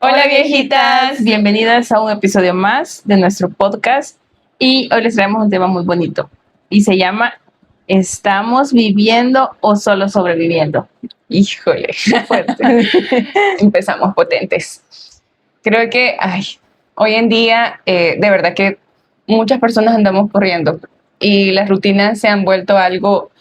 Hola viejitas, bienvenidas a un episodio más de nuestro podcast y hoy les traemos un tema muy bonito y se llama ¿Estamos viviendo o solo sobreviviendo? Híjole, fuerte. Empezamos potentes. Creo que hoy en día de verdad que muchas personas andamos corriendo y las rutinas se han vuelto algo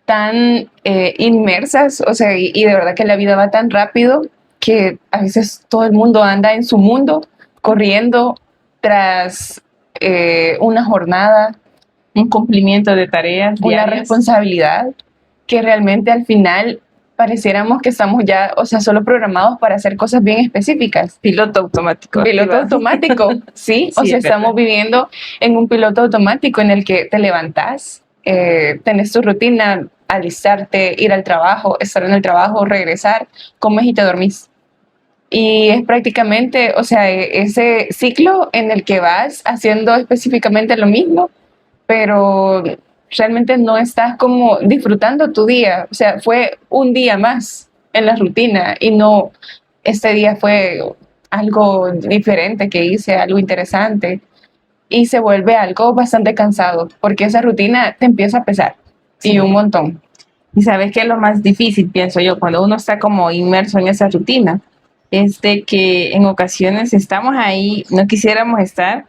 tan inmersas, o sea, y de verdad que la vida va tan rápido que a veces todo el mundo anda en su mundo corriendo tras una jornada, Un cumplimiento de tareas una diarias. responsabilidad que realmente al final pareciéramos que estamos ya, o sea, solo programados para hacer cosas bien específicas. Piloto automático. Piloto automático, ¿sí? O Sí, sea, es estamos verdad. viviendo en un piloto automático en el que te levantas, tenés tu rutina, alistarte, ir al trabajo, estar en el trabajo, regresar, comes y te dormís. Y es prácticamente, o sea, ese ciclo en el que vas haciendo específicamente lo mismo, pero realmente no estás como disfrutando tu día. O sea, fue un día más en la rutina y no, este día fue algo diferente que hice, algo interesante. Y se vuelve algo bastante cansado, porque esa rutina te empieza a pesar. Sí. Y un montón. Y sabes qué es lo más difícil, pienso yo, cuando uno está como inmerso en esa rutina, es de que en ocasiones estamos ahí, no quisiéramos estar,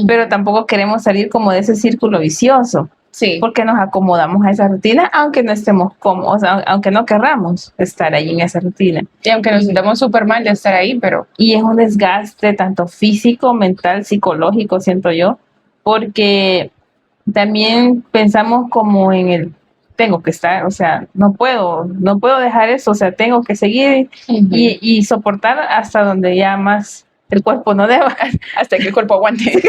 pero tampoco queremos salir como de ese círculo vicioso. Sí. Porque nos acomodamos a esa rutina, aunque no estemos cómodos, aunque no querramos estar ahí en esa rutina. Y aunque nos sintamos súper mal de estar ahí, pero... Y es un desgaste tanto físico, mental, psicológico, siento yo, porque también pensamos como en el tengo que estar, o sea, no puedo dejar eso, o sea, tengo que seguir y soportar hasta donde ya más el cuerpo no deba, hasta que el cuerpo aguante.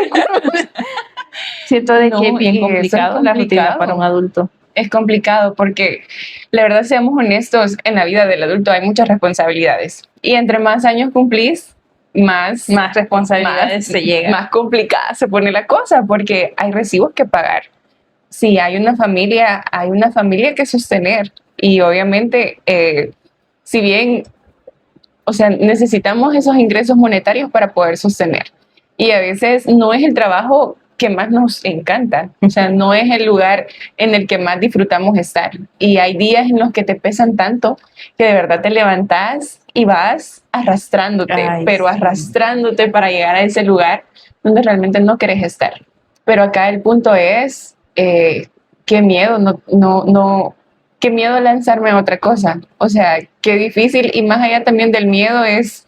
Siento de que es bien complicado la rutina para un adulto. Es complicado porque, la verdad, seamos honestos, en la vida del adulto hay muchas responsabilidades. Y entre más años cumplís, más responsabilidades se llegan. Más complicada se pone la cosa porque hay recibos que pagar. Si hay una familia que sostener. Y obviamente, si bien, o sea, necesitamos esos ingresos monetarios para poder sostener. Y a veces no es el trabajo que más nos encanta, o sea, no es el lugar en el que más disfrutamos estar. Y hay días en los que te pesan tanto que de verdad te levantás y vas arrastrándote, pero arrastrándote para llegar a ese lugar donde realmente no querés estar. Pero acá el punto es, qué miedo, qué miedo lanzarme a otra cosa. O sea, qué difícil. Y más allá también del miedo es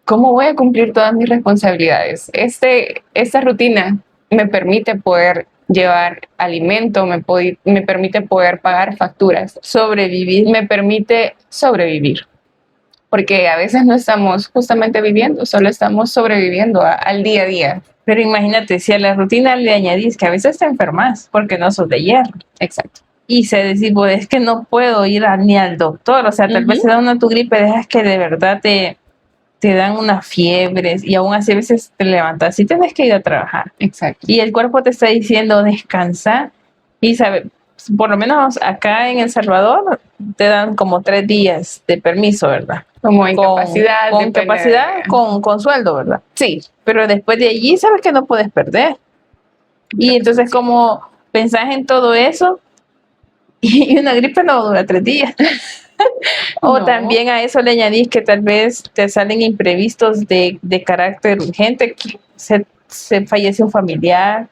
cómo voy a cumplir todas mis responsabilidades. Esta rutina me permite poder llevar alimento, me permite poder pagar facturas, sobrevivir, me permite sobrevivir. Porque a veces no estamos justamente viviendo, solo estamos sobreviviendo al día a día. Pero imagínate, si a la rutina le añadís que a veces te enfermas porque no sos de hierro. Exacto. Y se decís, pues es que no puedo ir ni al doctor, o sea, tal vez te da una tu gripe, dejas que de verdad te dan unas fiebres y aún así a veces te levantas y tienes que ir a trabajar. Exacto. Y el cuerpo te está diciendo descansa y sabe, por lo menos acá en El Salvador te dan como 3 días de permiso, ¿verdad? Como incapacidad. Con incapacidad, con sueldo, ¿verdad? Sí. Pero después de allí sabes que no puedes perder. Y entonces como pensás en todo eso y una gripe no dura 3 días. O también a eso le añadís que tal vez te salen imprevistos de carácter urgente, que se fallece un familiar.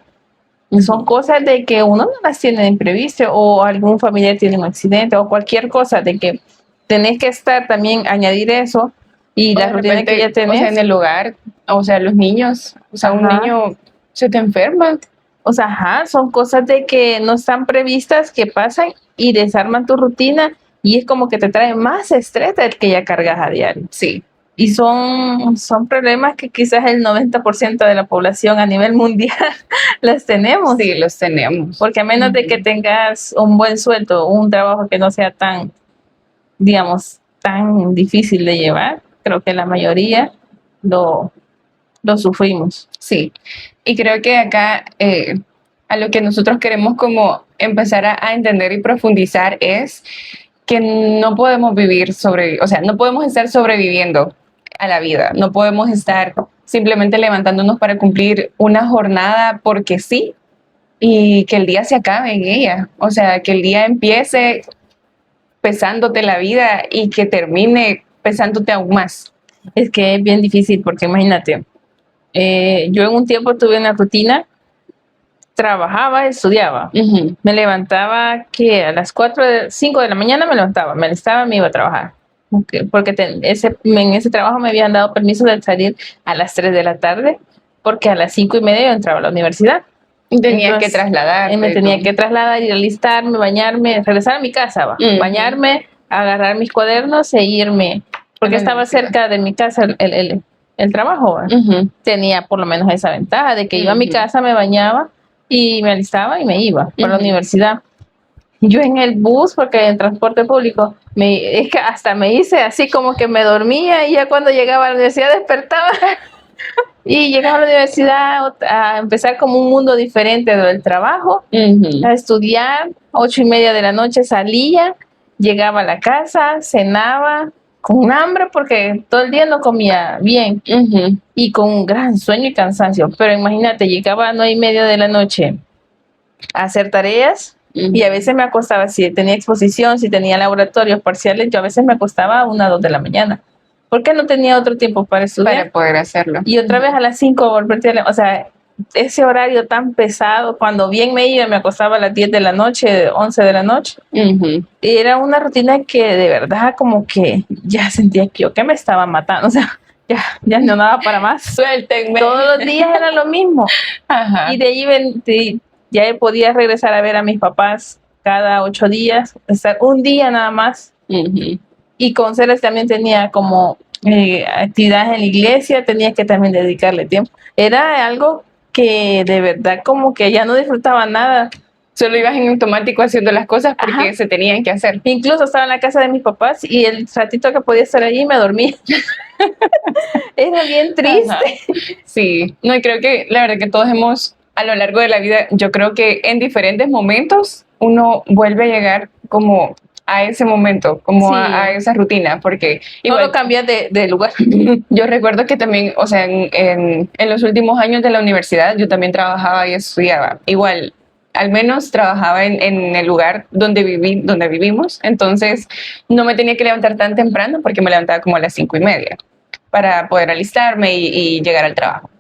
Son cosas de que uno no las tiene de imprevisto, o algún familiar tiene un accidente, o cualquier cosa de que tenés que estar también, añadir eso, y la rutina que ya tenés. O sea, en el hogar, o sea, los niños, o sea, un niño se te enferma. O sea, son cosas de que no están previstas, que pasan y desarman tu rutina. Y es como que te trae más estrés del que ya cargas a diario. Sí. Y son problemas que quizás el 90% de la población a nivel mundial las tenemos. Sí, los tenemos. Porque a menos de que tengas un buen sueldo, un trabajo que no sea tan, digamos, tan difícil de llevar, creo que la mayoría lo sufrimos. Sí. Y creo que acá a lo que nosotros queremos como empezar a entender y profundizar es que no podemos vivir no podemos estar sobreviviendo a la vida. No podemos estar simplemente levantándonos para cumplir una jornada porque sí y que el día se acabe en ella. O sea, que el día empiece pesándote la vida y que termine pesándote aún más. Es que es bien difícil porque imagínate, yo en un tiempo tuve una rutina, trabajaba, estudiaba. Ujú. Me levantaba que a las 5 de la mañana me levantaba, me alistaba, me iba a trabajar. Porque en ese trabajo me habían dado permiso de salir a las 3 de la tarde, porque a las 5:30 yo entraba a la universidad. Tenía que Entonces, trasladarte. me tenía que trasladar, ir a alistarme, bañarme, regresar a mi casa, bañarme, agarrar mis cuadernos e irme, porque estaba cerca de mi casa el trabajo. Tenía por lo menos esa ventaja de que iba a mi casa, me bañaba y me alistaba y me iba para la universidad. Yo en el bus, porque en transporte público, es que hasta me hice así como que me dormía y ya cuando llegaba a la universidad despertaba. Y llegaba a la universidad a empezar como un mundo diferente del trabajo, a estudiar, 8:30 de la noche salía, llegaba a la casa, cenaba, con hambre porque todo el día no comía bien y con un gran sueño y cansancio. Pero imagínate, llegaba a 9:30 de la noche a hacer tareas y a veces me acostaba, si tenía exposición, si tenía laboratorios parciales, yo a veces me acostaba a 1, 2 de la mañana. Porque no tenía otro tiempo para estudiar. Para poder hacerlo. Y otra vez a las 5 volverte o sea, ese horario tan pesado, cuando bien me iba, me acostaba a las 10 de la noche, 11 de la noche. Y era una rutina que de verdad como que ya sentía que yo que me estaba matando, o sea, ya no daba para más. Suéltenme. Todos los días era lo mismo. Ajá. Y de ahí ya podía regresar a ver a mis papás cada 8 días, estar un día nada más. Y con Ceres también tenía como actividades en la iglesia, tenía que también dedicarle tiempo. Era algo que de verdad como que ya no disfrutaba nada. Solo ibas en automático haciendo las cosas porque se tenían que hacer. Incluso estaba en la casa de mis papás y el ratito que podía estar allí me dormía. Era bien triste. Ajá. Sí, no, y creo que la verdad que todos hemos, a lo largo de la vida, yo creo que en diferentes momentos uno vuelve a llegar como a ese momento, como a esa rutina, porque igual no cambias de lugar. Yo recuerdo que también, o sea, en los últimos años de la universidad yo también trabajaba y estudiaba. Igual, al menos trabajaba en el lugar donde vivimos, entonces no me tenía que levantar tan temprano porque me levantaba como a las 5:30 para poder alistarme y llegar al trabajo.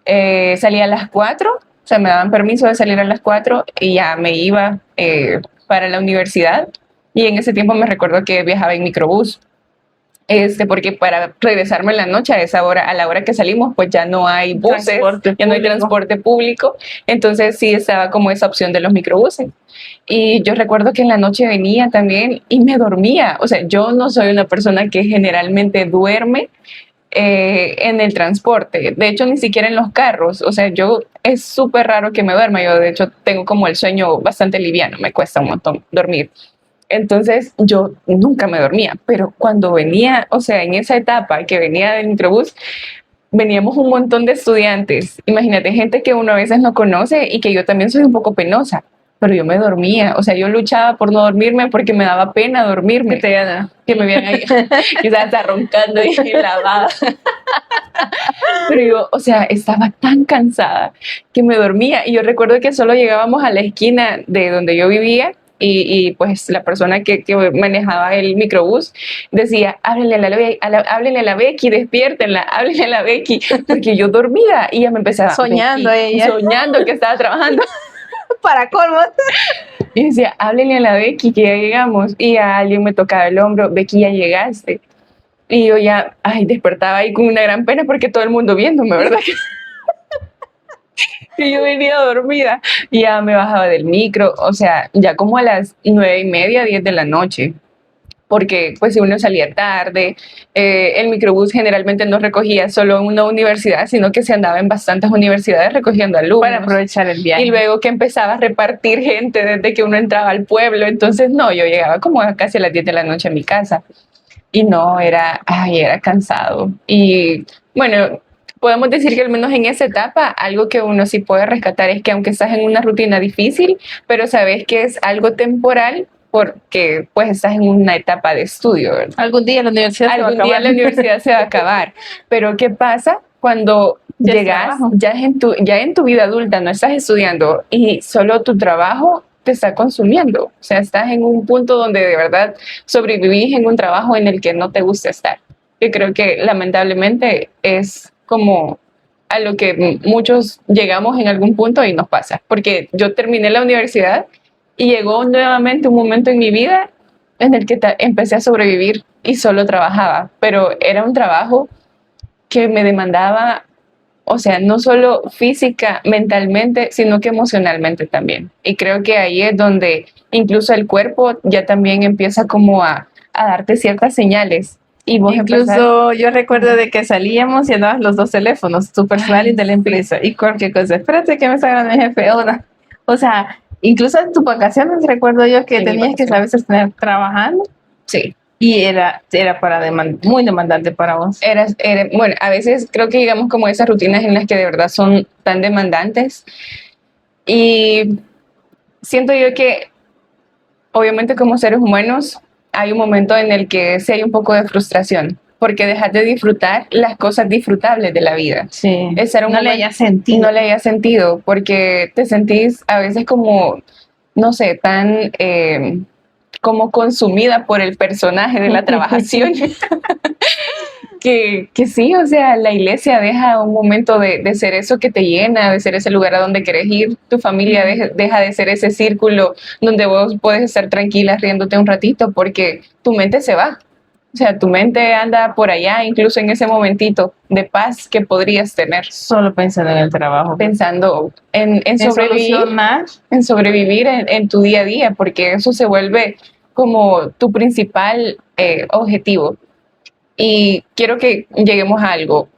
Salía a las 4, o sea, me daban permiso de salir a las 4 y ya me iba para la universidad. Y en ese tiempo me recuerdo que viajaba en microbús, porque para regresarme en la noche a esa hora, a la hora que salimos, pues ya no hay buses, ya no hay transporte público. Entonces sí estaba como esa opción de los microbuses. Y yo recuerdo que en la noche venía también y me dormía. O sea, yo no soy una persona que generalmente duerme en el transporte, de hecho ni siquiera en los carros, o sea, yo es súper raro que me duerma, yo de hecho tengo como el sueño bastante liviano, me cuesta un montón dormir, entonces yo nunca me dormía, pero cuando venía, o sea, en esa etapa que venía del microbús, veníamos un montón de estudiantes, imagínate, gente que uno a veces no conoce y que yo también soy un poco penosa, pero yo me dormía, o sea, yo luchaba por no dormirme porque me daba pena dormirme. Que me vieran ahí, quizás hasta roncando y lavada. Pero yo, o sea, estaba tan cansada que me dormía y yo recuerdo que solo llegábamos a la esquina de donde yo vivía y pues la persona que manejaba el microbús decía, háblenle a la Becky, despiértenla, háblenle a la Becky, porque yo dormida y ya me empezaba soñando soñando que estaba trabajando. Para colmo. Y decía, háblenle a la Becky que ya llegamos. Y a alguien me tocaba el hombro, Becky, ya llegaste. Y yo ya, despertaba ahí con una gran pena porque todo el mundo viéndome, ¿verdad? Que yo venía dormida. Y ya me bajaba del micro, o sea, ya como a las 9:30, 10 de la noche. Porque pues si uno salía tarde, el microbús generalmente no recogía solo en una universidad, sino que se andaba en bastantes universidades recogiendo alumnos. Para aprovechar el viaje. Y luego que empezaba a repartir gente desde que uno entraba al pueblo, entonces no, yo llegaba como casi a las 10 de la noche a mi casa. Y no, era cansado. Y bueno, podemos decir que al menos en esa etapa, algo que uno sí puede rescatar es que aunque estás en una rutina difícil, pero sabes que es algo temporal, porque pues estás en una etapa de estudio, ¿verdad? Algún día la universidad se va a Algún día acabar. la universidad se va a acabar. Pero ¿qué pasa cuando Ya es llegas, trabajo. ya en tu vida adulta, no estás estudiando y solo tu trabajo te está consumiendo? O sea, estás en un punto donde de verdad sobrevivís en un trabajo en el que no te gusta estar. Yo creo que lamentablemente es como a lo que muchos llegamos en algún punto y nos pasa. Porque yo terminé la universidad y llegó nuevamente un momento en mi vida en el que empecé a sobrevivir y solo trabajaba, pero era un trabajo que me demandaba, o sea, no solo física, mentalmente, sino que emocionalmente también. Y creo que ahí es donde incluso el cuerpo ya también empieza como a darte ciertas señales. Y vos empezás, Incluso yo recuerdo de que salíamos y andabas los dos teléfonos, tu personal y de la empresa, y cualquier cosa. Espérate que me está hablando mi jefe ahora. O sea, incluso en tus vacaciones recuerdo yo que En mis tenías que a vacaciones. veces estar trabajando sí, y era para muy demandante para vos. bueno, a veces creo que llegamos como a esas rutinas en las que de verdad son tan demandantes. Y siento yo que obviamente como seres humanos hay un momento en el que sí hay un poco de frustración, porque dejas de disfrutar las cosas disfrutables de la vida. Sí, Ese era un no le momento, haya sentido. no le haya sentido, porque te sentís a veces como, no sé, tan como consumida por el personaje de la trabajación. Que sí, o sea, la iglesia deja un momento de ser eso que te llena, de ser ese lugar a donde querés ir, tu familia deja de ser ese círculo donde vos puedes estar tranquila riéndote un ratito porque tu mente se va. O sea, tu mente anda por allá, incluso en ese momentito de paz que podrías tener, Solo pensando en el trabajo. pensando en Solucionar. sobrevivir en tu día a día, porque eso se vuelve como tu principal objetivo. Y quiero que lleguemos a algo.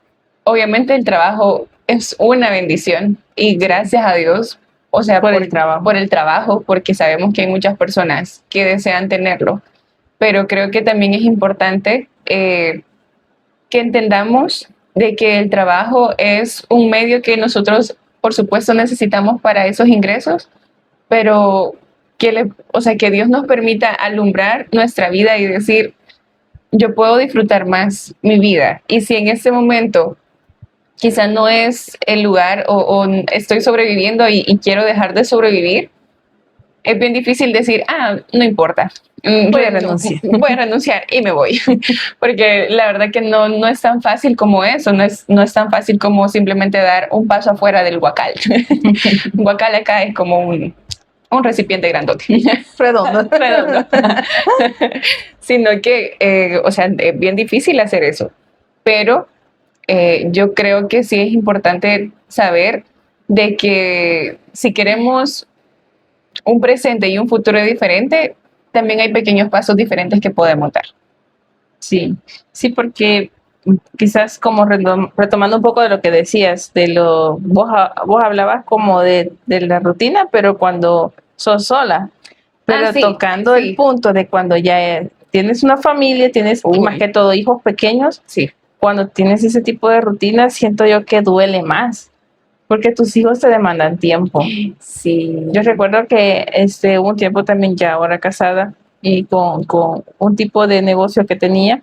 Obviamente el trabajo es una bendición y gracias a Dios, o sea, Por el trabajo. por el trabajo, porque sabemos que hay muchas personas que desean tenerlo, pero creo que también es importante que entendamos de que el trabajo es un medio que nosotros, por supuesto, necesitamos para esos ingresos, pero o sea, que Dios nos permita alumbrar nuestra vida y decir, yo puedo disfrutar más mi vida. Y si en este momento quizá no es el lugar o estoy sobreviviendo y quiero dejar de sobrevivir, es bien difícil decir, no importa. Voy a renunciar. Voy a renunciar y me voy. Porque la verdad que no es tan fácil como eso, no es tan fácil como simplemente dar un paso afuera del huacal. Huacal acá es como un recipiente grandote. Redondo. Redondo. Sino que, o sea, es bien difícil hacer eso. Pero yo creo que sí es importante saber de que si queremos un presente y un futuro diferente, también hay pequeños pasos diferentes que podemos dar. Sí, sí, porque quizás como retomando un poco de lo que decías, vos hablabas como de la rutina, pero cuando sos sola, pero sí, tocando sí. el punto de cuando ya tienes una familia, tienes y más que todo hijos pequeños, sí. Cuando tienes ese tipo de rutina, siento yo que duele más, porque tus hijos te demandan tiempo. Sí. Yo recuerdo que hubo un tiempo también ya ahora casada y con un tipo de negocio que tenía,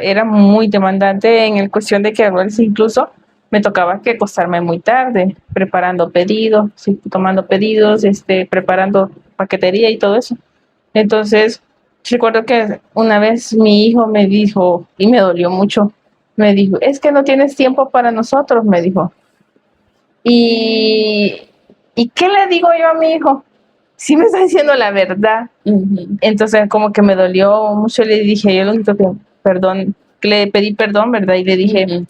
era muy demandante en el cuestión de que a veces incluso me tocaba que acostarme muy tarde, preparando pedidos, tomando pedidos, preparando paquetería y todo eso. Entonces, recuerdo que una vez mi hijo me dijo, y me dolió mucho, me dijo, es que no tienes tiempo para nosotros, me dijo. ¿Y qué le digo yo a mi hijo? Si me está diciendo la verdad. Entonces, como que me dolió mucho, le dije, yo lo único que, perdón, que le pedí perdón, ¿verdad? Y le dije,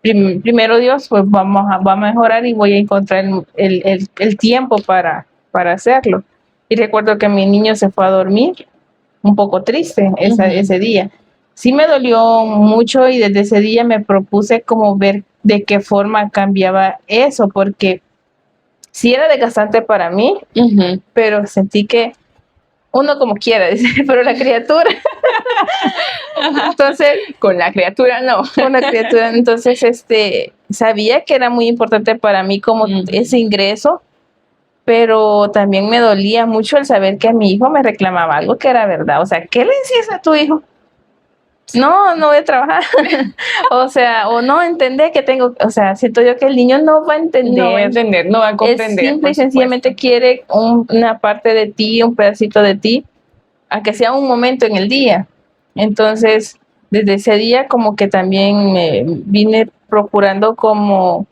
primero Dios, pues va a mejorar y voy a encontrar el tiempo para hacerlo. Y recuerdo que mi niño se fue a dormir un poco triste ese día. Sí me dolió mucho y desde ese día me propuse como ver de qué forma cambiaba eso, porque sí era desgastante para mí, pero sentí que uno como quiera, pero la criatura. Entonces, con la criatura no. Con la criatura, entonces sabía que era muy importante para mí como ese ingreso, pero también me dolía mucho el saber que mi hijo me reclamaba algo que era verdad. O sea, ¿qué le decías a tu hijo? No, no voy a trabajar. O sea, o no entender que tengo, o sea, siento yo que el niño no va a entender. No va a entender, no va a comprender. Él simple y sencillamente quiere una parte de ti, un pedacito de ti, a que sea un momento en el día. Entonces, desde ese día como que también me vine procurando como,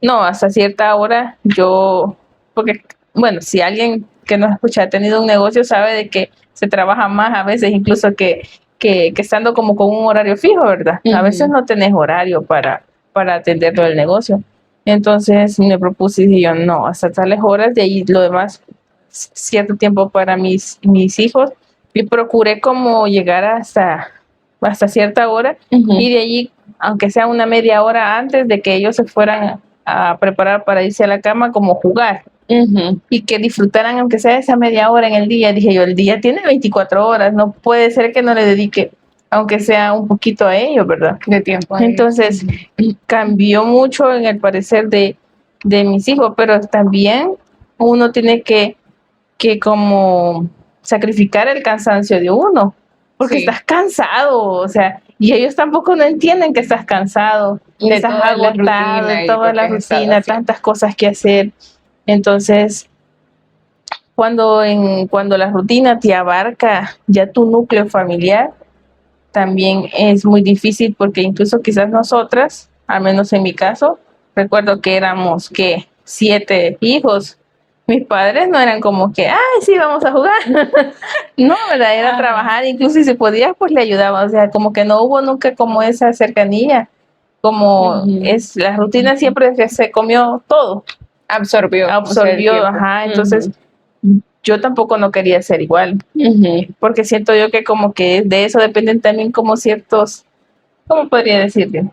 no, hasta cierta hora yo, porque, bueno, si alguien que nos escucha ha tenido un negocio sabe de que se trabaja más a veces incluso que estando como con un horario fijo, ¿verdad? A veces no tenés horario para atender todo el negocio. Entonces me propuse y dije yo, no, hasta tales horas, de ahí lo demás, cierto tiempo para mis hijos, y procuré como llegar hasta cierta hora y de allí, aunque sea una media hora antes de que ellos se fueran a preparar para irse a la cama, como jugar. Y que disfrutaran aunque sea esa media hora en el día. Dije yo, el día tiene 24 horas, no puede ser que no le dedique aunque sea un poquito a ellos, ¿verdad? De tiempo. Entonces, cambió mucho en el parecer de mis hijos, pero también uno tiene que como sacrificar el cansancio de uno, porque estás cansado, o sea, y ellos tampoco no entienden que estás cansado, que estás agotado de toda la rutina, tantas cosas que hacer. Entonces, cuando la rutina te abarca ya tu núcleo familiar, también es muy difícil porque incluso quizás nosotras, al menos en mi caso, recuerdo que éramos que 7 hijos. Mis padres no eran como que, ay, sí, vamos a jugar. No, ¿verdad? Era trabajar, incluso si se podía, pues le ayudaba. O sea, como que no hubo nunca como esa cercanía, como es la rutina siempre que se comió todo. Absorbió, ajá. Entonces, yo tampoco no quería ser igual, porque siento yo que como que de eso dependen también como ciertos, ¿cómo podría decirle?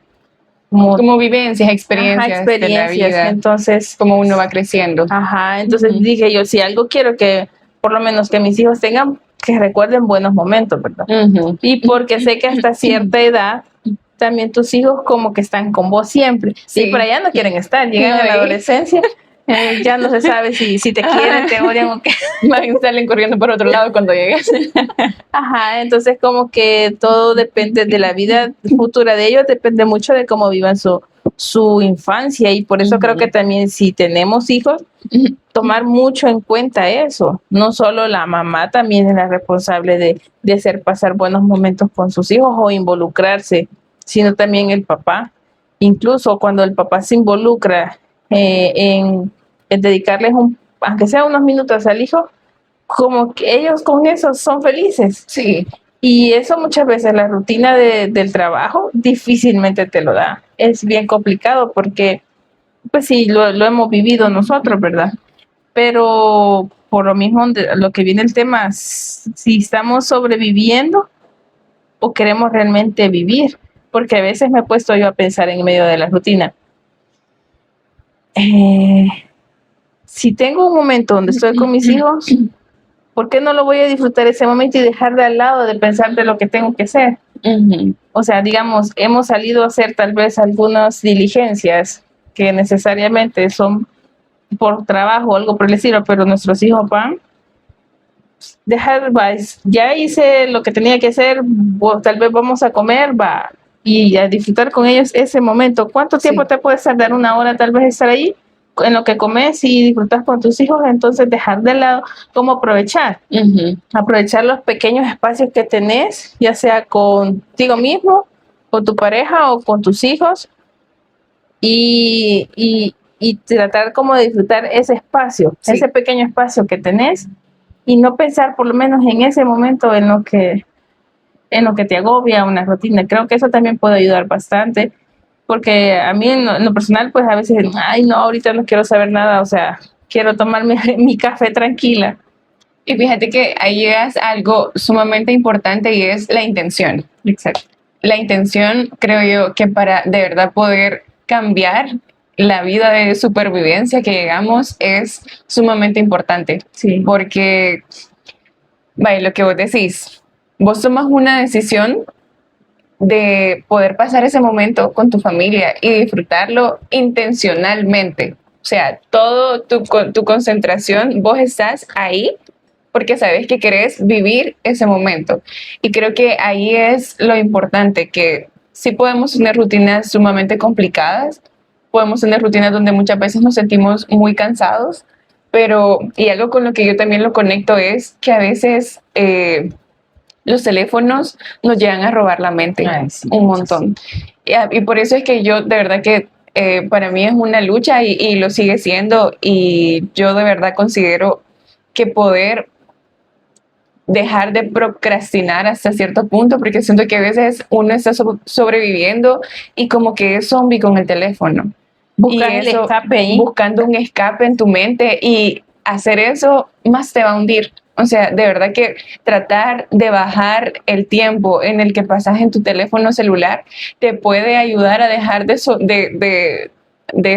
Como vivencias, experiencias de la vida. Entonces, como uno va creciendo. Ajá, entonces dije yo, si algo quiero que por lo menos que mis hijos tengan, que recuerden buenos momentos, ¿verdad? Y porque sé que hasta cierta edad también tus hijos como que están con vos siempre. Sí, por allá no quieren estar, llegan a la adolescencia, ya no se sabe si te quieren, te odian o qué. Salen corriendo por otro lado cuando llegas. Ajá, entonces como que todo depende de la vida futura de ellos, depende mucho de cómo vivan su infancia, y por eso creo que también si tenemos hijos, tomar mucho en cuenta eso. No solo la mamá también es la responsable de hacer pasar buenos momentos con sus hijos o involucrarse, sino también el papá. Incluso cuando el papá se involucra en dedicarles aunque sea unos minutos al hijo, como que ellos con eso son felices. Sí. Y eso muchas veces la rutina del trabajo difícilmente te lo da. Es bien complicado porque, pues sí, lo hemos vivido nosotros, ¿verdad? Pero por lo mismo, lo que viene el tema, si estamos sobreviviendo o queremos realmente vivir, porque a veces me he puesto yo a pensar en medio de la rutina. Si tengo un momento donde estoy con mis hijos, ¿por qué no lo voy a disfrutar ese momento y dejar de al lado de pensar de lo que tengo que hacer? O sea, digamos, hemos salido a hacer tal vez algunas diligencias que necesariamente son por trabajo o algo por el estilo, pero nuestros hijos van, ya hice lo que tenía que hacer, tal vez vamos a comer, va, y a disfrutar con ellos ese momento. ¿Cuánto tiempo te puedes tardar? Una hora tal vez estar ahí en lo que comes y disfrutas con tus hijos. Entonces dejar de lado cómo aprovechar, aprovechar los pequeños espacios que tenés, ya sea contigo mismo, con tu pareja o con tus hijos, y tratar como de disfrutar ese espacio, ese pequeño espacio que tenés, y no pensar por lo menos en ese momento en lo que te agobia una rutina. Creo que eso también puede ayudar bastante, porque a mí en lo personal, pues a veces, ay no, ahorita no quiero saber nada, o sea, quiero tomarme mi café tranquila. Y fíjate que ahí llegas a algo sumamente importante y es la intención. Exacto. La intención, creo yo, que para de verdad poder cambiar la vida de supervivencia que llegamos es sumamente importante. Sí. Porque, vaya, lo que vos decís, vos tomas una decisión de poder pasar ese momento con tu familia y disfrutarlo intencionalmente. O sea, todo tu concentración, vos estás ahí porque sabes que querés vivir ese momento. Y creo que ahí es lo importante, que sí podemos tener rutinas sumamente complicadas, podemos tener rutinas donde muchas veces nos sentimos muy cansados, pero, y algo con lo que yo también lo conecto es que a veces los teléfonos nos llegan a robar la mente. Ay, sí, un montón. Y por eso es que yo de verdad que para mí es una lucha y lo sigue siendo, y yo de verdad considero que poder dejar de procrastinar hasta cierto punto, porque siento que a veces uno está sobreviviendo y como que es zombie con el teléfono. Buscas Y el eso, escape ahí. buscando un escape en tu mente, y hacer eso más te va a hundir. O sea, de verdad que tratar de bajar el tiempo en el que pasas en tu teléfono celular te puede ayudar a dejar de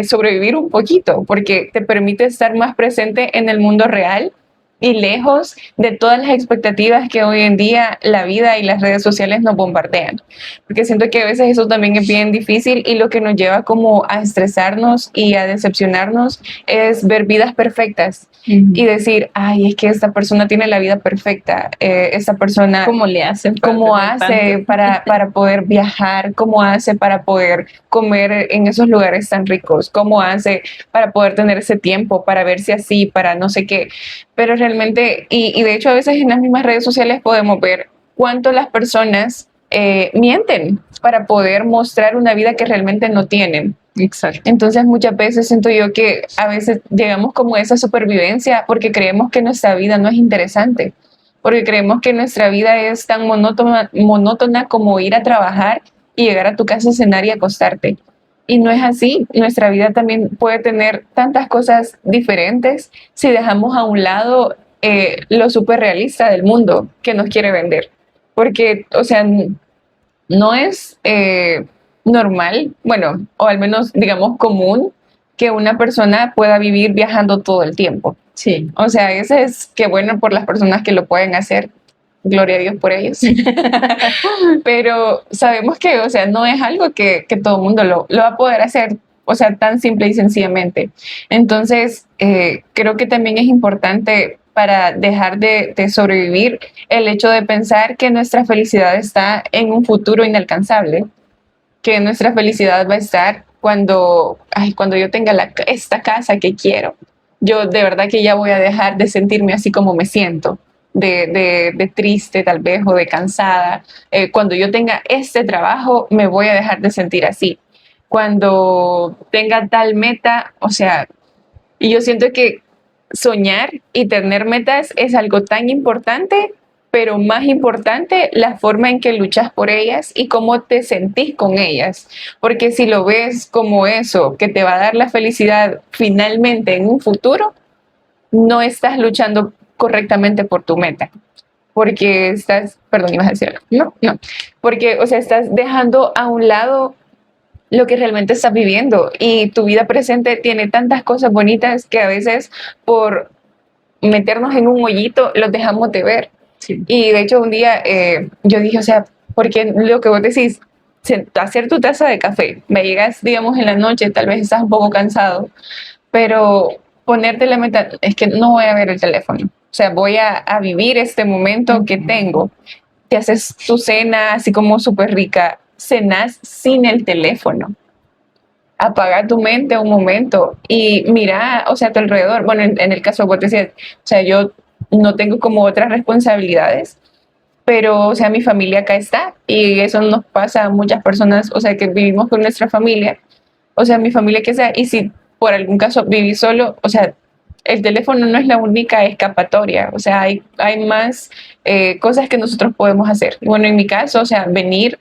sobrevivir un poquito, porque te permite estar más presente en el mundo real y lejos de todas las expectativas que hoy en día la vida y las redes sociales nos bombardean. Porque siento que a veces eso también es bien difícil, y lo que nos lleva como a estresarnos y a decepcionarnos es ver vidas perfectas y decir, ay, es que esta persona tiene la vida perfecta, esta persona... ¿Cómo le hacen? ¿Cómo hace para poder viajar? ¿Cómo hace para poder comer en esos lugares tan ricos? ¿Cómo hace para poder tener ese tiempo, para verse así, para no sé qué? Pero realmente, y de hecho a veces en las mismas redes sociales podemos ver cuánto las personas mienten para poder mostrar una vida que realmente no tienen. Exacto. Entonces muchas veces siento yo que a veces llegamos como a esa supervivencia porque creemos que nuestra vida no es interesante, porque creemos que nuestra vida es tan monótona como ir a trabajar y llegar a tu casa, cenar y acostarte. Y no es así. Nuestra vida también puede tener tantas cosas diferentes si dejamos a un lado lo súper realista del mundo que nos quiere vender. Porque, o sea, no es normal, bueno, o al menos digamos común, que una persona pueda vivir viajando todo el tiempo. Sí. O sea, ese es que bueno por las personas que lo pueden hacer, gloria a Dios por ellos. Pero sabemos que, o sea, no es algo que todo el mundo lo va a poder hacer, o sea, tan simple y sencillamente. Entonces, creo que también es importante para dejar de sobrevivir el hecho de pensar que nuestra felicidad está en un futuro inalcanzable, que nuestra felicidad va a estar cuando, ay, cuando yo tenga esta casa que quiero. Yo de verdad que ya voy a dejar de sentirme así como me siento, de triste tal vez o de cansada. Cuando yo tenga este trabajo, me voy a dejar de sentir así. Cuando tenga tal meta, o sea, y yo siento que soñar y tener metas es algo tan importante, pero más importante la forma en que luchas por ellas y cómo te sentís con ellas. Porque si lo ves como eso, que te va a dar la felicidad finalmente en un futuro, no estás luchando correctamente por tu meta. Porque estás, perdón, ibas a decir algo. No, porque, o sea, estás dejando a un lado lo que realmente estás viviendo, y tu vida presente tiene tantas cosas bonitas que a veces por meternos en un hoyito los dejamos de ver. Sí. Y de hecho un día yo dije, o sea, porque lo que vos decís, hacer tu taza de café, me llegas, digamos, en la noche, tal vez estás un poco cansado, pero ponerte la meta, es que no voy a ver el teléfono, o sea, voy a vivir este momento que tengo. Te haces tu cena así como súper rica, cenas sin el teléfono. Apaga tu mente un momento y mira, o sea, a tu alrededor. Bueno, en el caso de vos decías, o sea, yo no tengo como otras responsabilidades, pero, o sea, mi familia acá está, y eso nos pasa a muchas personas, o sea, que vivimos con nuestra familia, o sea, mi familia que sea, y si por algún caso vivís solo, o sea, el teléfono no es la única escapatoria, o sea, hay más cosas que nosotros podemos hacer. Bueno, en mi caso, o sea, venir,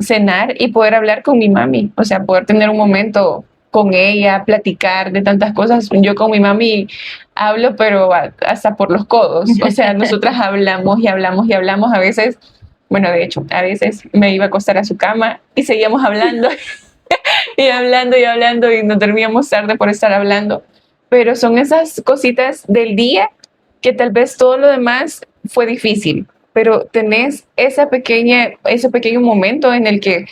cenar y poder hablar con mi mami, o sea, poder tener un momento con ella, platicar de tantas cosas. Yo con mi mami hablo, pero hasta por los codos, o sea, nosotras hablamos y hablamos y hablamos a veces. Bueno, de hecho, a veces me iba a acostar a su cama y seguíamos hablando y hablando y hablando, y nos dormíamos tarde por estar hablando. Pero son esas cositas del día que tal vez todo lo demás fue difícil, pero tenés ese pequeño momento en el que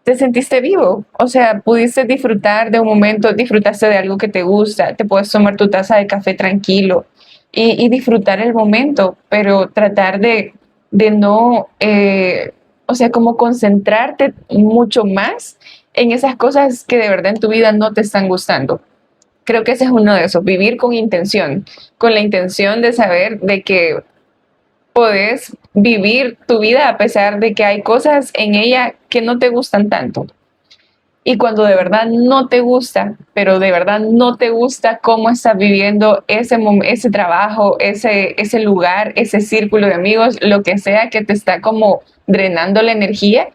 te sentiste vivo, o sea, pudiste disfrutar de un momento, disfrutaste de algo que te gusta, te puedes tomar tu taza de café tranquilo y disfrutar el momento, pero tratar de no, o sea, como concentrarte mucho más en esas cosas que de verdad en tu vida no te están gustando. Creo que ese es uno de esos, vivir con la intención de saber de que podés vivir tu vida a pesar de que hay cosas en ella que no te gustan tanto. Y cuando de verdad no te gusta, pero de verdad no te gusta cómo estás viviendo ese trabajo, ese lugar, ese círculo de amigos, lo que sea que te está como drenando la energía,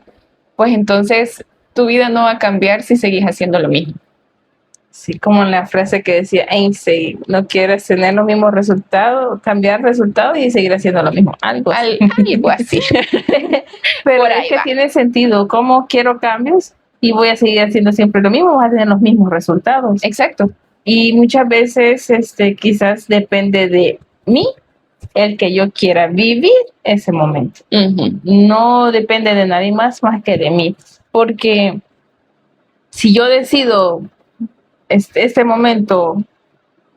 pues entonces tu vida no va a cambiar si seguís haciendo lo mismo. Sí, como la frase que decía Einstein, no quieres tener los mismos resultados, cambiar resultados y seguir haciendo lo mismo. Algo así. Algo así. Pero Por es ahí que va. tiene sentido. ¿Cómo quiero cambios? Y voy a seguir haciendo siempre lo mismo, vas a tener los mismos resultados. Exacto. Y muchas veces, quizás depende de mí el que yo quiera vivir ese momento. Ujú. No depende de nadie más que de mí. Porque si yo decido este momento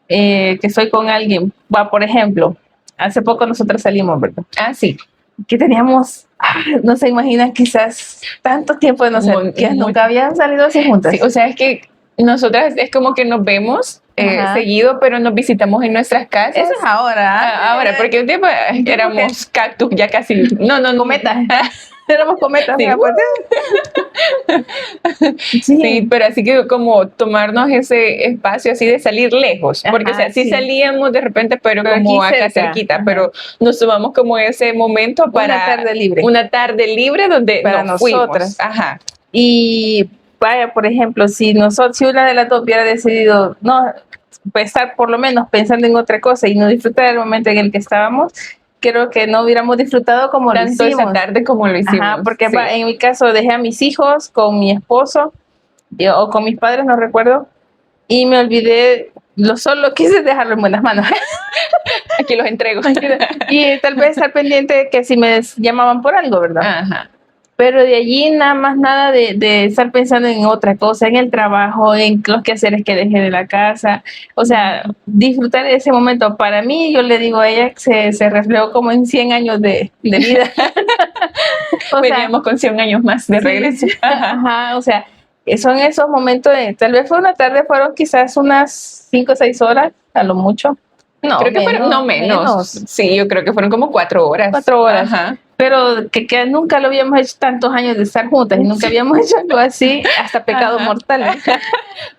que estoy con alguien, va, por ejemplo, hace poco nosotros salimos, ¿verdad? Ah, sí. Que teníamos, no se imaginan, quizás tanto tiempo de no ser, que nunca habían salido así juntas. Sí, o sea, es que nosotras es como que nos vemos Ajá. seguido, pero nos visitamos en nuestras casas. Eso es ahora. Ahora, porque un tiempo éramos cactus, ya casi. No, Cometas. Éramos cometas. Sí. Sí, pero así que como tomarnos ese espacio así de salir lejos, porque Ajá, o sea, sí salíamos de repente, pero como aquí acá cerca. cerquita, Ajá. pero nos tomamos como ese momento para una tarde libre donde para nos nosotras. fuimos. Ajá. Y vaya, por ejemplo, si una de las dos hubiera decidido no, pues, estar por lo menos pensando en otra cosa y no disfrutar el momento en el que estábamos, creo que no hubiéramos disfrutado como lo Tanto hicimos. esa tarde como lo hicimos. Ajá, porque sí. en mi caso dejé a mis hijos con mi esposo o con mis padres, no recuerdo, y me olvidé, solo quise dejarlo en buenas manos. Aquí los entrego. Y tal vez estar pendiente de que si me llamaban por algo, ¿verdad? Ajá. Pero de allí nada de estar pensando en otra cosa, en el trabajo, en los quehaceres que dejé de la casa. O sea, disfrutar de ese momento. Para mí, yo le digo a ella que se reflejó como en 100 años de vida. Veníamos con 100 años más de regreso. Ajá, o sea, son esos momentos tal vez fue una tarde, fueron quizás unas 5 o 6 horas, a lo mucho. No, creo que fueron, menos. Sí, yo creo que fueron como 4 horas. 4 horas. Ajá. Pero que nunca lo habíamos hecho tantos años de estar juntas y nunca habíamos hecho algo así, hasta pecado mortal.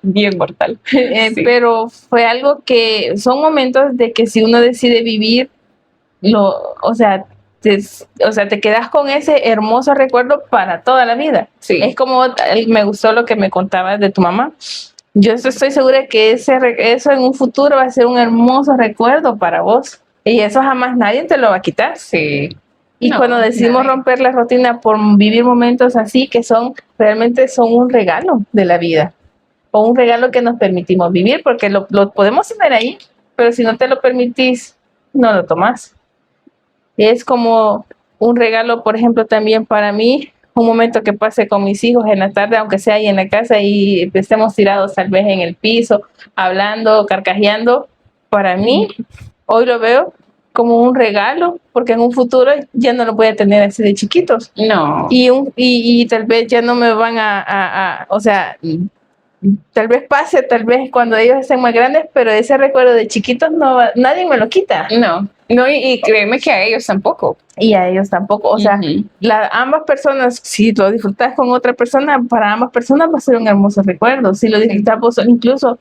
Bien mortal. Sí. Pero fue algo que son momentos de que si uno decide vivir, o sea, te quedas con ese hermoso recuerdo para toda la vida. Sí. Es como, me gustó lo que me contabas de tu mamá. Yo estoy segura que eso en un futuro va a ser un hermoso recuerdo para vos. Y eso jamás nadie te lo va a quitar. Sí. Y cuando decidimos romper la rutina por vivir momentos así, que realmente son un regalo de la vida, o un regalo que nos permitimos vivir, porque lo podemos tener ahí, pero si no te lo permitís, no lo tomás. Es como un regalo, por ejemplo, también para mí, un momento que pase con mis hijos en la tarde, aunque sea ahí en la casa y estemos tirados tal vez en el piso, hablando, carcajeando, para mí, hoy lo veo como un regalo, porque en un futuro ya no lo voy a tener así de chiquitos. No. Y tal vez ya no me van o sea, tal vez pase, tal vez cuando ellos estén más grandes, pero ese recuerdo de chiquitos nadie me lo quita. No, y créeme que a ellos tampoco. Y a ellos tampoco, o sea, ambas personas, si lo disfrutas con otra persona, para ambas personas va a ser un hermoso recuerdo. Si lo disfrutas vos, incluso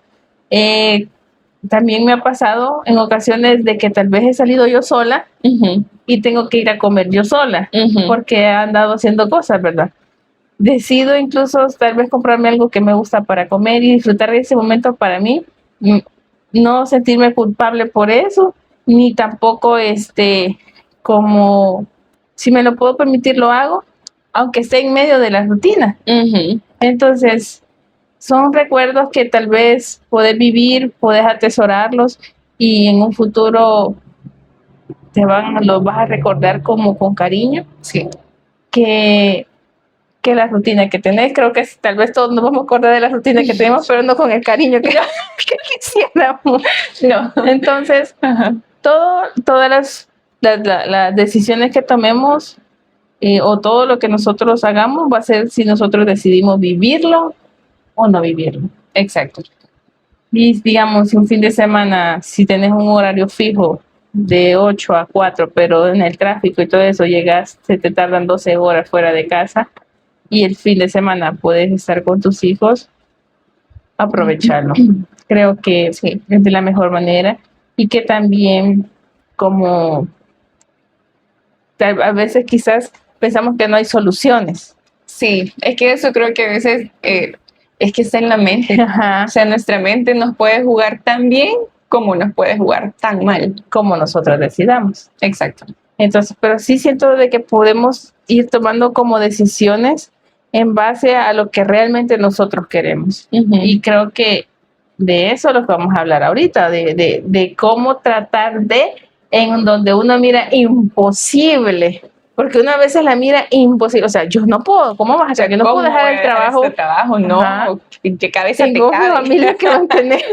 también me ha pasado en ocasiones de que tal vez he salido yo sola y tengo que ir a comer yo sola porque he andado haciendo cosas, ¿verdad? Decido incluso tal vez comprarme algo que me gusta para comer y disfrutar de ese momento para mí, no sentirme culpable por eso, ni tampoco como si me lo puedo permitir lo hago, aunque esté en medio de la rutina. Entonces, son recuerdos que tal vez podés vivir, podés atesorarlos y en un futuro los vas a recordar como con cariño. Sí. Que que la rutina que tenés. Creo que tal vez todos nos vamos a acordar de la rutina que tenemos, pero no con el cariño que quisiéramos. No. Entonces, todas las decisiones que tomemos o todo lo que nosotros hagamos va a ser si nosotros decidimos vivirlo o no vivirlo. Exacto. Y digamos, un fin de semana, si tenés un horario fijo de 8 a 4, pero en el tráfico y todo eso llegas, se te tardan 12 horas fuera de casa y el fin de semana puedes estar con tus hijos, aprovecharlo. Creo que sí, es de la mejor manera y que también como a veces quizás pensamos que no hay soluciones. Sí, es que eso creo que a veces es que está en la mente. Ajá. O sea, nuestra mente nos puede jugar tan bien como nos puede jugar tan mal. Como nosotros decidamos. Exacto. Entonces, pero sí siento de que podemos ir tomando como decisiones en base a lo que realmente nosotros queremos. Y creo que de eso es lo que vamos a hablar ahorita, de cómo tratar en donde uno mira imposible, porque una vez la mira imposible, o sea, yo no puedo, ¿cómo vas a hacer? Yo no puedo dejar el trabajo. Este trabajo, no, ¿qué cabeza tengo te cabe? familia que mantener.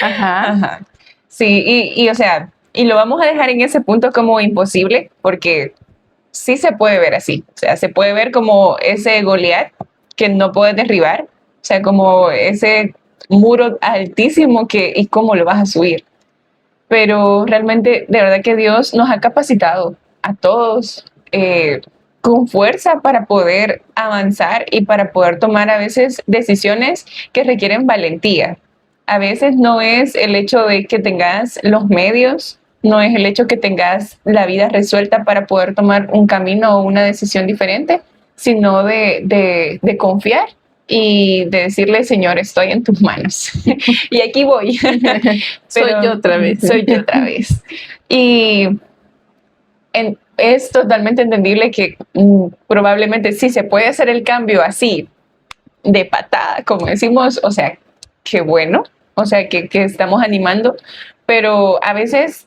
Ajá. Sí, y o sea, y lo vamos a dejar en ese punto como imposible, porque sí se puede ver así, o sea, se puede ver como ese Goliat que no puedes derribar, o sea, como ese muro altísimo y cómo lo vas a subir. Pero realmente, de verdad que Dios nos ha capacitado a todos con fuerza para poder avanzar y para poder tomar a veces decisiones que requieren valentía. A veces no es el hecho de que tengas los medios, no es el hecho que tengas la vida resuelta para poder tomar un camino o una decisión diferente, sino de confiar y de decirle, Señor, estoy en tus manos. Y aquí voy. Soy yo otra vez. Soy yo otra vez. Y es totalmente entendible que probablemente sí se puede hacer el cambio así, de patada, como decimos, o sea, qué bueno, o sea, que estamos animando, pero a veces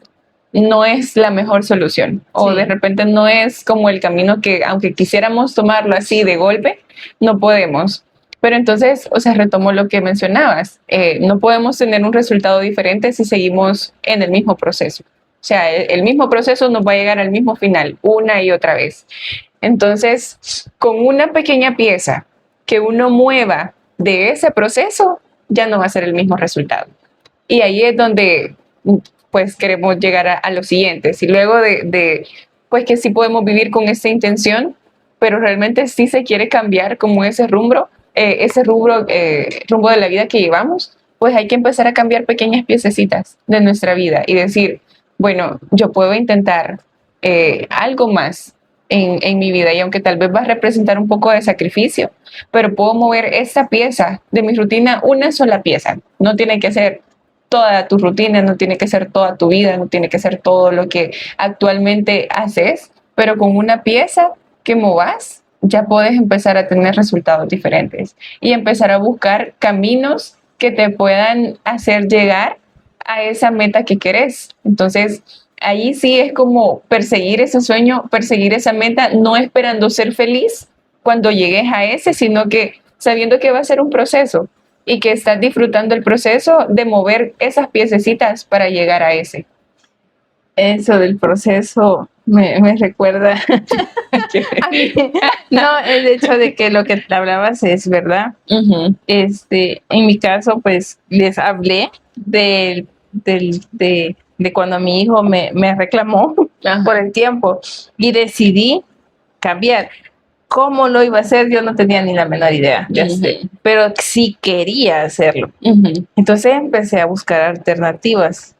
no es la mejor solución o de repente no es como el camino que, aunque quisiéramos tomarlo así de golpe, no podemos. Pero entonces, o sea, retomo lo que mencionabas, no podemos tener un resultado diferente si seguimos en el mismo proceso. O sea, el mismo proceso nos va a llegar al mismo final una y otra vez. Entonces, con una pequeña pieza que uno mueva de ese proceso, ya no va a ser el mismo resultado. Y ahí es donde pues queremos llegar a lo siguiente. Si luego pues que sí podemos vivir con esta intención, pero realmente sí se quiere cambiar como ese rumbo de la vida que llevamos, pues hay que empezar a cambiar pequeñas piececitas de nuestra vida y decir, bueno, yo puedo intentar algo más en mi vida y aunque tal vez va a representar un poco de sacrificio, pero puedo mover esta pieza de mi rutina, una sola pieza. No tiene que ser toda tu rutina, no tiene que ser toda tu vida, no tiene que ser todo lo que actualmente haces, pero con una pieza que movas, ya puedes empezar a tener resultados diferentes y empezar a buscar caminos que te puedan hacer llegar a esa meta que querés. Entonces, ahí sí es como perseguir ese sueño, perseguir esa meta, no esperando ser feliz cuando llegues a ese, sino que sabiendo que va a ser un proceso y que estás disfrutando el proceso de mover esas piececitas para llegar a ese. Eso del proceso me recuerda a mí. No, el hecho de que lo que te hablabas es verdad. En mi caso, pues les hablé de cuando mi hijo me reclamó por el tiempo y decidí cambiar. ¿Cómo lo iba a hacer? Yo no tenía ni la menor idea, pero sí quería hacerlo. Entonces empecé a buscar alternativas.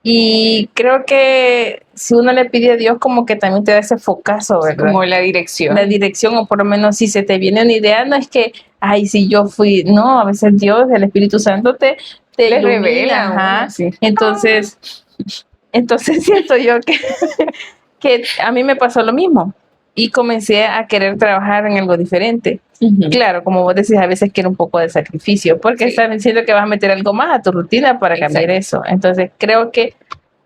Y creo que si uno le pide a Dios, como que también te da ese focazo, ¿verdad? Como la dirección. La dirección, o por lo menos si se te viene una idea, no es que, ay, si yo fui, no, a veces Dios, el Espíritu Santo te le ilumina, revela. Sí. Entonces siento yo que a mí me pasó lo mismo y comencé a querer trabajar en algo diferente. Claro, como vos decís, a veces quiere un poco de sacrificio, porque estás diciendo que vas a meter algo más a tu rutina para cambiar eso. Entonces, creo que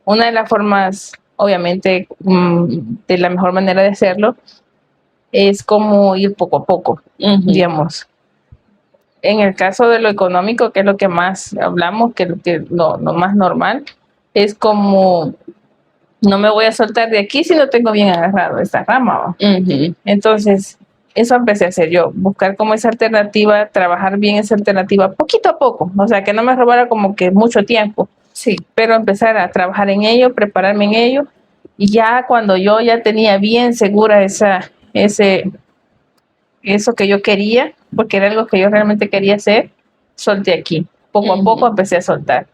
una de las formas, obviamente, de la mejor manera de hacerlo, es como ir poco a poco, digamos. En el caso de lo económico, que es lo que más hablamos, que es lo más normal, es como no me voy a soltar de aquí si no tengo bien agarrado esta rama. Entonces, eso empecé a hacer yo, buscar como esa alternativa, trabajar bien esa alternativa poquito a poco, o sea, que no me robara como que mucho tiempo, Sí. pero empezar a trabajar en ello, prepararme en ello, y ya cuando yo ya tenía bien segura eso que yo quería, porque era algo que yo realmente quería hacer, solté aquí. Poco a poco empecé a soltar.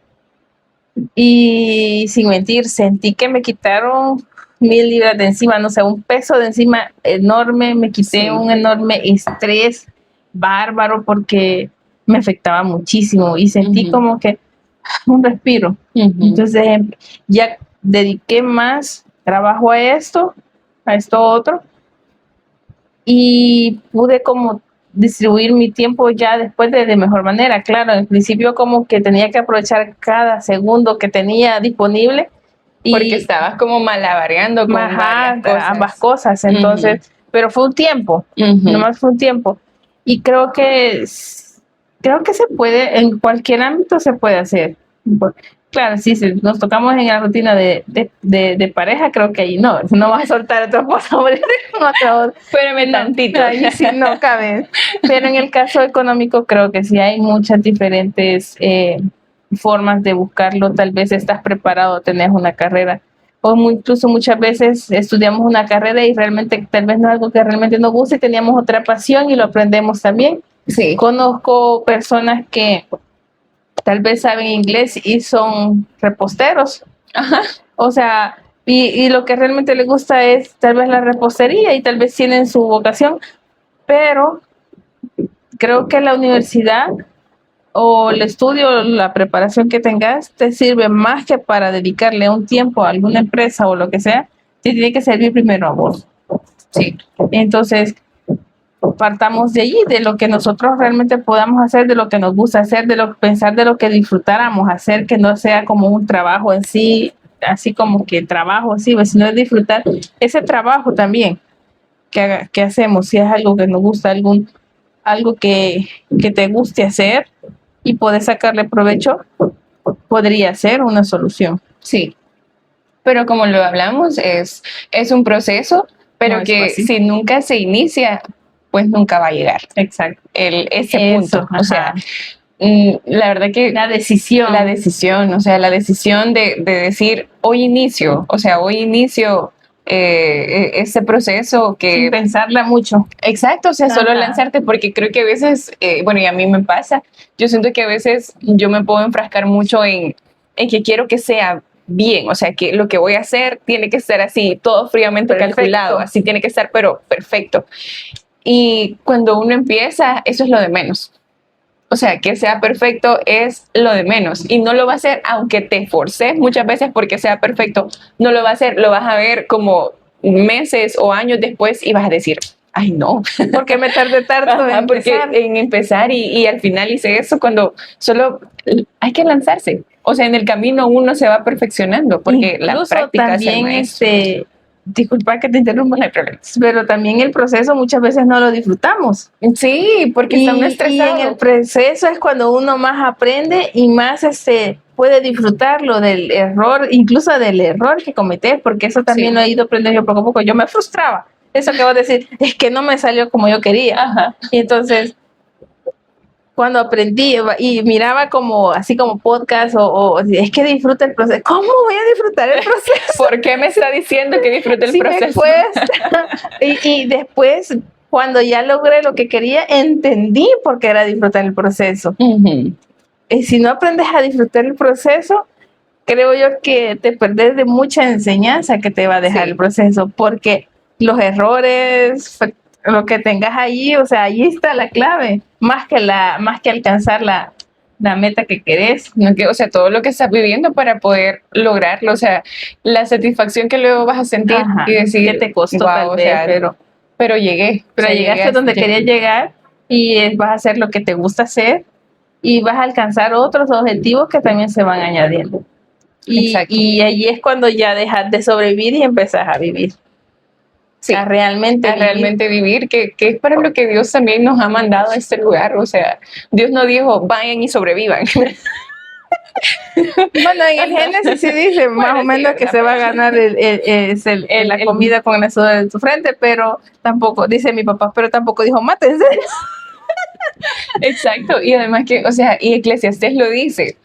Y sin mentir, sentí que me quitaron 1,000 libras de encima, no sé, un peso de encima enorme, me quité un enorme estrés bárbaro porque me afectaba muchísimo y sentí como que un respiro. Entonces ya dediqué más trabajo a esto otro, y pude como distribuir mi tiempo ya después de mejor manera. Claro, en principio como que tenía que aprovechar cada segundo que tenía disponible. Porque estabas como malabareando con ambas cosas. Entonces, pero fue un tiempo, nomás fue un tiempo. Y creo que se puede, en cualquier ámbito se puede hacer. Claro, sí, si nos tocamos en la rutina de pareja, creo que ahí no vas a soltar a tu esposo. Espérame tantito. Ahí sí no cabe. Pero en el caso económico creo que sí hay muchas diferentes formas de buscarlo. Tal vez estás preparado, tenés una carrera, o incluso muchas veces estudiamos una carrera y realmente tal vez no es algo que realmente nos guste y teníamos otra pasión y lo aprendemos también. Sí. Conozco personas que tal vez saben inglés y son reposteros. Ajá. O sea, y lo que realmente les gusta es tal vez la repostería y tal vez tienen su vocación, pero creo que la universidad o el estudio, la preparación que tengas, te sirve más que para dedicarle un tiempo a alguna empresa o lo que sea, te tiene que servir primero a vos. Sí. Entonces, partamos de allí, de lo que nosotros realmente podamos hacer, de lo que nos gusta hacer, pensar de lo que disfrutáramos hacer, que no sea como un trabajo en sí, así como que trabajo, sí, sino es disfrutar ese trabajo también que hacemos, si es algo que nos gusta, algo que te guste hacer y poder sacarle provecho, podría ser una solución. Sí, pero como lo hablamos, es un proceso, pero No es que fácil. si nunca se inicia, pues nunca va a llegar. Exacto. Ese punto. O sea, la verdad que la decisión, o sea, la decisión de decir hoy inicio ese proceso que... sin pensarla mucho. Exacto, o sea, solo lanzarte, porque creo que a veces, bueno, y a mí me pasa, yo siento que a veces yo me puedo enfrascar mucho en que quiero que sea bien, o sea, que lo que voy a hacer tiene que ser así, todo fríamente calculado, así tiene que ser, pero perfecto. Y cuando uno empieza, eso es lo de menos. O sea, que sea perfecto es lo de menos y no lo va a hacer aunque te esforces muchas veces porque sea perfecto, no lo va a hacer, lo vas a ver como meses o años después y vas a decir, ay no, porque me tardé tanto en empezar y al final hice eso cuando solo hay que lanzarse. O sea, en el camino uno se va perfeccionando porque incluso la práctica también es el maestro. Disculpa que te interrumpa, No hay problema. pero también el proceso muchas veces no lo disfrutamos. Sí, porque está uno estresado. Y en el proceso es cuando uno más aprende y más puede disfrutarlo del error, incluso del error que cometés, porque eso también lo he ido aprendiendo yo poco a poco. Yo me frustraba. Eso que vos decís, es que no me salió como yo quería. Ajá. Y entonces, cuando aprendí y miraba como así como podcast o es que disfruta el proceso. ¿Cómo voy a disfrutar el proceso? ¿Por qué me está diciendo que disfrute el proceso? y después, cuando ya logré lo que quería, entendí por qué era disfrutar el proceso. Y si no aprendes a disfrutar el proceso, creo yo que te perdés de mucha enseñanza que te va a dejar el proceso, porque los errores, lo que tengas ahí, o sea, ahí está la clave, más que alcanzar la meta que querés. O sea, todo lo que estás viviendo para poder lograrlo, o sea, la satisfacción que luego vas a sentir y decir, que te costó tal vez, pero llegué. Pero llegaste donde querías llegar y vas a hacer lo que te gusta hacer y vas a alcanzar otros objetivos que también se van añadiendo. Y allí es cuando ya dejas de sobrevivir y empezás a vivir. Sí, a realmente a vivir. realmente vivir, que es para lo que Dios también nos ha mandado a este lugar. O sea, Dios no dijo, vayan y sobrevivan. Bueno, en el Génesis sí dice más Bueno, o sí, menos que ¿verdad? se va a ganar la comida con la sudor de tu frente, pero tampoco, dice mi papá, pero tampoco dijo mátense. Exacto, y además que, o sea, y Eclesiastés lo dice.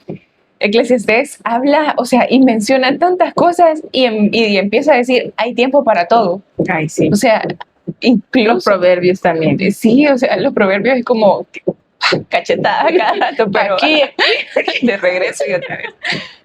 Eclesiastés habla, o sea, y menciona tantas cosas y empieza a decir, hay tiempo para todo. Ay, sí. O sea, Los incluso, proverbios también. sí, o sea, los proverbios es como cachetada cada rato, pero Aquí, de regreso y otra vez.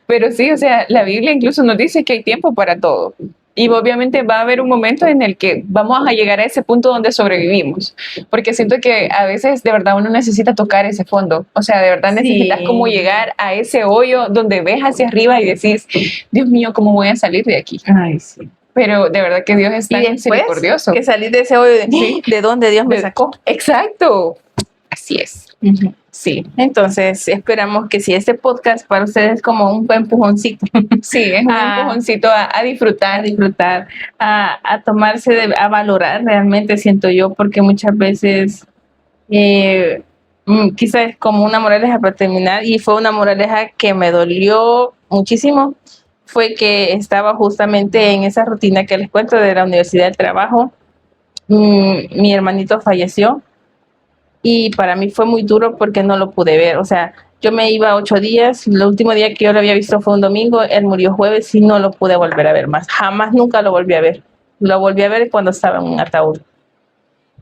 Pero sí, o sea, la Biblia incluso nos dice que hay tiempo para todo. Y obviamente va a haber un momento en el que vamos a llegar a ese punto donde sobrevivimos, porque siento que a veces de verdad uno necesita tocar ese fondo, o sea, de verdad Sí. necesitas como llegar a ese hoyo donde ves hacia arriba y decís, Dios mío, ¿cómo voy a salir de aquí? Ay, sí. Pero de verdad que Dios es Y tan después misericordioso. que salir de ese hoyo de, Sí. ¿de dónde Dios me sacó? Exacto, así es. Sí, Entonces, esperamos que si este podcast para ustedes es como un empujoncito sí, es un empujoncito a disfrutar. a disfrutar, a tomarse, a valorar realmente, siento yo, porque muchas veces quizás es como una moraleja para terminar, y fue una moraleja que me dolió muchísimo, fue que estaba justamente en esa rutina que les cuento de la universidad del trabajo. Mi hermanito falleció y para mí fue muy duro porque no lo pude ver. O sea, yo me iba 8 días, el último día que yo lo había visto fue un domingo, él murió jueves y no lo pude volver a ver más. Jamás, nunca lo volví a ver. Lo volví a ver cuando estaba en un ataúd.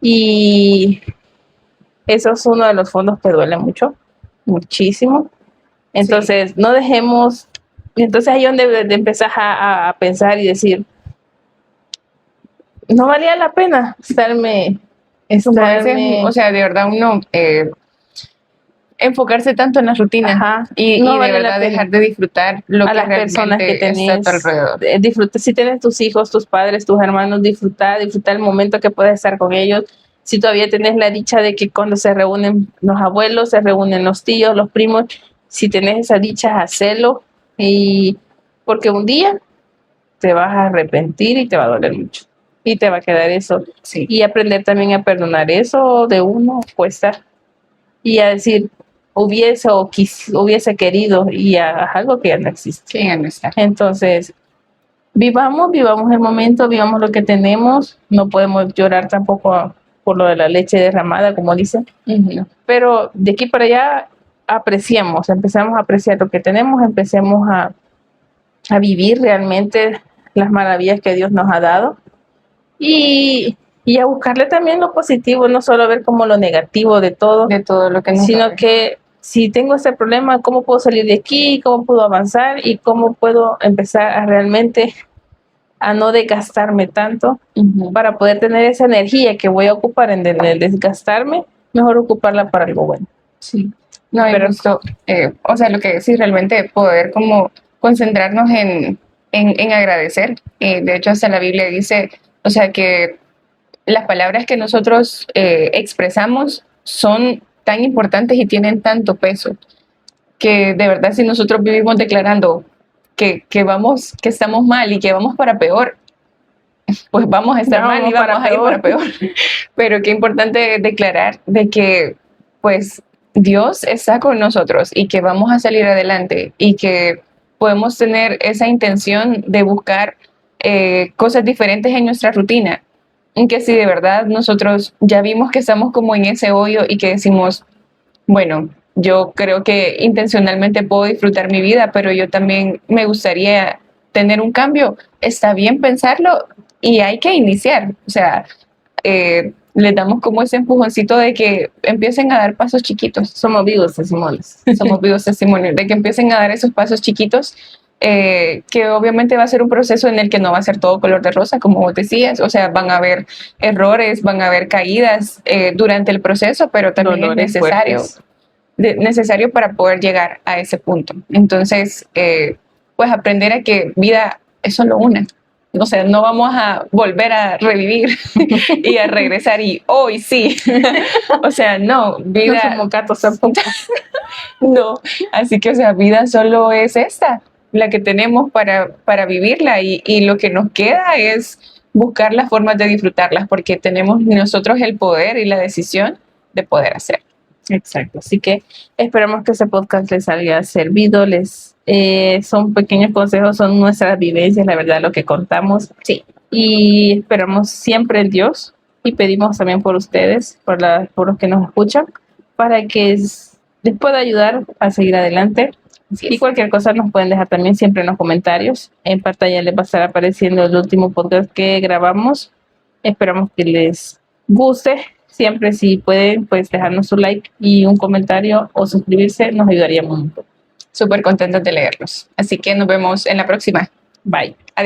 Y eso es uno de los fondos que duele mucho, muchísimo. Entonces, no dejemos, entonces ahí donde de empezar a pensar y decir, no valía la pena Como a veces, o sea, de verdad uno enfocarse tanto en la rutina. Ajá, y no de vale la verdad pena. dejar de disfrutar lo A que las personas que realmente está a tenés, tu alrededor. disfruta, si tienes tus hijos, tus padres, tus hermanos, disfruta el momento que puedes estar con ellos. Si todavía tenés la dicha de que cuando se reúnen los abuelos, se reúnen los tíos, los primos, si tenés esa dicha, hacelo, y porque un día te vas a arrepentir y te va a doler mucho y te va a quedar eso. Sí. Y aprender también a perdonar eso de uno cuesta, y a decir hubiese querido, y a algo que ya no existe. Sí, ya no está. Entonces, vivamos el momento, vivamos lo que tenemos. No podemos llorar tampoco por lo de la leche derramada, como dicen, pero de aquí para allá empezamos a apreciar lo que tenemos, empecemos a vivir realmente las maravillas que Dios nos ha dado, y a buscarle también lo positivo, no solo ver como lo negativo de todo lo que nos sino rodea. que si tengo este problema, ¿cómo puedo salir de aquí? ¿Cómo puedo avanzar? ¿Y cómo puedo empezar a realmente a no desgastarme tanto para poder tener esa energía que voy a ocupar en el desgastarme, mejor ocuparla para algo bueno? Sí. No, Pero- pero justo, o sea, lo que decís, realmente poder como concentrarnos en agradecer. De hecho, hasta la Biblia dice, o sea, que las palabras que nosotros expresamos son tan importantes y tienen tanto peso, que de verdad si nosotros vivimos declarando que estamos mal y que vamos para peor, pues vamos a estar Ya mal y vamos para vamos a ir peor. para peor. Pero qué importante declarar de que pues Dios está con nosotros y que vamos a salir adelante y que podemos tener esa intención de buscar cosas diferentes en nuestra rutina. Y que si de verdad nosotros ya vimos que estamos como en ese hoyo y que decimos, bueno, yo creo que intencionalmente puedo disfrutar mi vida, pero yo también me gustaría tener un cambio. Está bien pensarlo y hay que iniciar. O sea, les damos como ese empujoncito de que empiecen a dar pasos chiquitos. Somos vivos testimonios. Somos vivos testimonios de que empiecen a dar esos pasos chiquitos, que obviamente va a ser un proceso en el que no va a ser todo color de rosa, como vos decías. O sea, van a haber errores, van a haber caídas durante el proceso, pero también Dolores es necesario para poder llegar a ese punto. Entonces, pues aprender a que vida es solo una. O sea, no vamos a volver a revivir y a regresar y hoy sí. O sea, no, vida. No somos gatos tampoco. No, así que, o sea, vida solo es esta, la que tenemos para vivirla, y lo que nos queda es buscar las formas de disfrutarlas, porque tenemos nosotros el poder y la decisión de poder hacer. Exacto, así que esperamos que ese podcast les haya servido, son pequeños consejos, son nuestras vivencias, la verdad, lo que contamos. Sí. Y esperamos siempre en Dios y pedimos también por ustedes, por los que nos escuchan, para que les pueda ayudar a seguir adelante. Y cualquier cosa nos pueden dejar también siempre en los comentarios. En pantalla les va a estar apareciendo el último podcast que grabamos. Esperamos que les guste. Siempre si pueden, pues dejarnos su like y un comentario o suscribirse, nos ayudaría mucho. Súper contentos de leerlos. Así que nos vemos en la próxima. Bye. Adiós.